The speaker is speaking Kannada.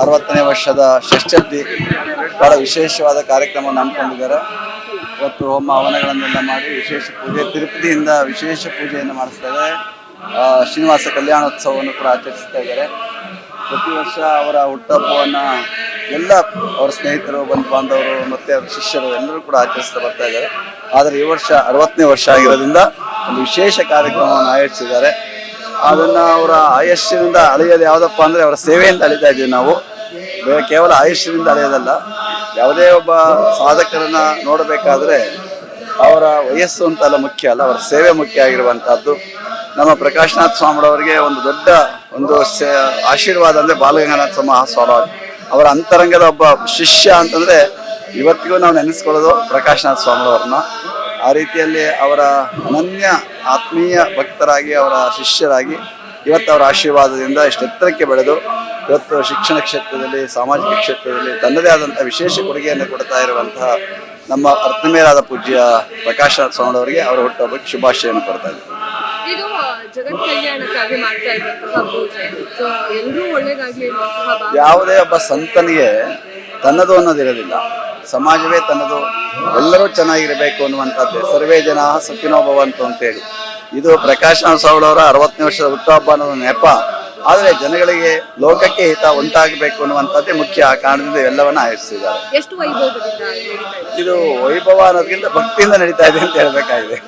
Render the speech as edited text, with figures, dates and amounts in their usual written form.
60ನೇ ವರ್ಷದ ಷಷ್ಠಿ ಬಹಳ ವಿಶೇಷವಾದ ಕಾರ್ಯಕ್ರಮವನ್ನು ಹಮ್ಮಿಕೊಂಡಿದ್ದಾರೆ. ಇವತ್ತು ಹೋಮ ಹವನಗಳನ್ನೆಲ್ಲ ಮಾಡಿ ವಿಶೇಷ ಪೂಜೆ, ತಿರುಪತಿಯಿಂದ ವಿಶೇಷ ಪೂಜೆಯನ್ನು ಮಾಡಿಸ್ತಾ ಇದ್ದಾರೆ. ಶ್ರೀನಿವಾಸ ಕಲ್ಯಾಣೋತ್ಸವವನ್ನು ಕೂಡ ಆಚರಿಸ್ತಾ ಇದ್ದಾರೆ. ಪ್ರತಿ ವರ್ಷ ಅವರ ಹುಟ್ಟುಹಬ್ಬವನ್ನು ಎಲ್ಲ ಅವರ ಸ್ನೇಹಿತರು, ಬಂಧು ಬಾಂಧವರು ಮತ್ತು ಅವರ ಶಿಷ್ಯರು ಎಲ್ಲರೂ ಕೂಡ ಆಚರಿಸ್ತಾ ಬರ್ತಾ ಇದ್ದಾರೆ. ಆದರೆ ಈ ವರ್ಷ 60ನೇ ವರ್ಷ ಆಗಿರೋದ್ರಿಂದ ಒಂದು ವಿಶೇಷ ಕಾರ್ಯಕ್ರಮವನ್ನು ಆಯೋಜಿಸಿದ್ದಾರೆ. ಅದನ್ನು ಅವರ ಆಯುಷ್ಯದಿಂದ ಅಳೆಯೋದು ಯಾವುದಪ್ಪ ಅಂದರೆ ಅವರ ಸೇವೆಯಿಂದ ಅಳಿತಾ ಇದ್ದೀವಿ ನಾವು. ಕೇವಲ ಆಯುಷ್ಯದಿಂದ ಅಳೆಯೋದಲ್ಲ. ಯಾವುದೇ ಒಬ್ಬ ಸಾಧಕರನ್ನು ನೋಡಬೇಕಾದ್ರೆ ಅವರ ವಯಸ್ಸು ಅಂತಲ್ಲ ಮುಖ್ಯ ಅಲ್ಲ, ಅವರ ಸೇವೆ ಮುಖ್ಯ ಆಗಿರುವಂಥದ್ದು. ನಮ್ಮ ಪ್ರಕಾಶನಾಥ ಸ್ವಾಮಿಗಳವರಿಗೆ ಒಂದು ದೊಡ್ಡ ಆಶೀರ್ವಾದ ಅಂದರೆ ಬಾಲಗಂಗಾಧರ ಮಹಾಸ್ವಾಮಿ ಅವರ ಅಂತರಂಗದ ಒಬ್ಬ ಶಿಷ್ಯ ಅಂತಂದರೆ ಇವತ್ತಿಗೂ ನಾವು ನೆನೆಸ್ಕೊಳ್ಳೋದು ಪ್ರಕಾಶನಾಥ ಸ್ವಾಮಿಗಳವ್ರನ್ನ. ಆ ರೀತಿಯಲ್ಲಿ ಅವರ ಅನನ್ಯ ಆತ್ಮೀಯ ಭಕ್ತರಾಗಿ, ಅವರ ಶಿಷ್ಯರಾಗಿ ಇವತ್ತು ಅವರ ಆಶೀರ್ವಾದದಿಂದ ಇಷ್ಟು ಎತ್ತರಕ್ಕೆ ಬೆಳೆದು ಇವತ್ತು ಶಿಕ್ಷಣ ಕ್ಷೇತ್ರದಲ್ಲಿ, ಸಾಮಾಜಿಕ ಕ್ಷೇತ್ರದಲ್ಲಿ ತನ್ನದೇ ಆದಂಥ ವಿಶೇಷ ಕೊಡುಗೆಯನ್ನು ಕೊಡ್ತಾ ಇರುವಂತಹ ನಮ್ಮ ಅರ್ಥಮೇರಾದ ಪೂಜ್ಯ ಪ್ರಕಾಶನಾಥ ಸ್ವಾಮಿಯವರಿಗೆ ಅವರ ಹುಟ್ಟುಹಬ್ಬಕ್ಕೆ ಶುಭಾಶಯವನ್ನು ಕೊಡ್ತಾ ಇದ್ದೀವಿ. ಇದು ಜಗತ್ ಕಲ್ಯಾಣಕ್ಕಾಗಿ ಮಾಡ್ತಾ ಇರುವಂತಹ ಪೂಜೆ. ಸೊ ಎಲ್ಲರೂ ಒಳ್ಳೇದಾಗ್ಲಿ. ಯಾವುದೇ ಒಬ್ಬ ಸಂತನಿಗೆ ತನ್ನದು ಅನ್ನೋದಿರೋದಿಲ್ಲ, ಸಮಾಜವೇ ತನ್ನದು, ಎಲ್ಲರೂ ಚೆನ್ನಾಗಿರಬೇಕು ಅನ್ನುವಂಥದ್ದೇ. ಸರ್ವೇ ಜನ ಸುಖಿನೋ ಭವಂತು ಅಂತೇಳಿ ಇದು ಪ್ರಕಾಶನಾಥ ಸ್ವಾಮಿಗಳವರ 60ನೇ ವರ್ಷದ ಹುಟ್ಟುಹಬ್ಬ ಅನ್ನೋದು ನೆಪ. ಆದರೆ ಜನಗಳಿಗೆ, ಲೋಕಕ್ಕೆ ಹಿತ ಉಂಟಾಗಬೇಕು ಅನ್ನುವಂಥದ್ದೇ ಮುಖ್ಯ. ಆ ಕಾರಣದಿಂದ ಎಲ್ಲವನ್ನ ಆಯೋಜಿಸಿದ್ದಾರೆ. ಎಷ್ಟು ವೈಭವದಿಂದ ಇದು ವೈಭವ ಅನ್ನೋದಕ್ಕಿಂತ ಭಕ್ತಿಯಿಂದ ನಡೀತಾ ಇದೆ ಅಂತ ಹೇಳಬೇಕಾಗಿದೆ.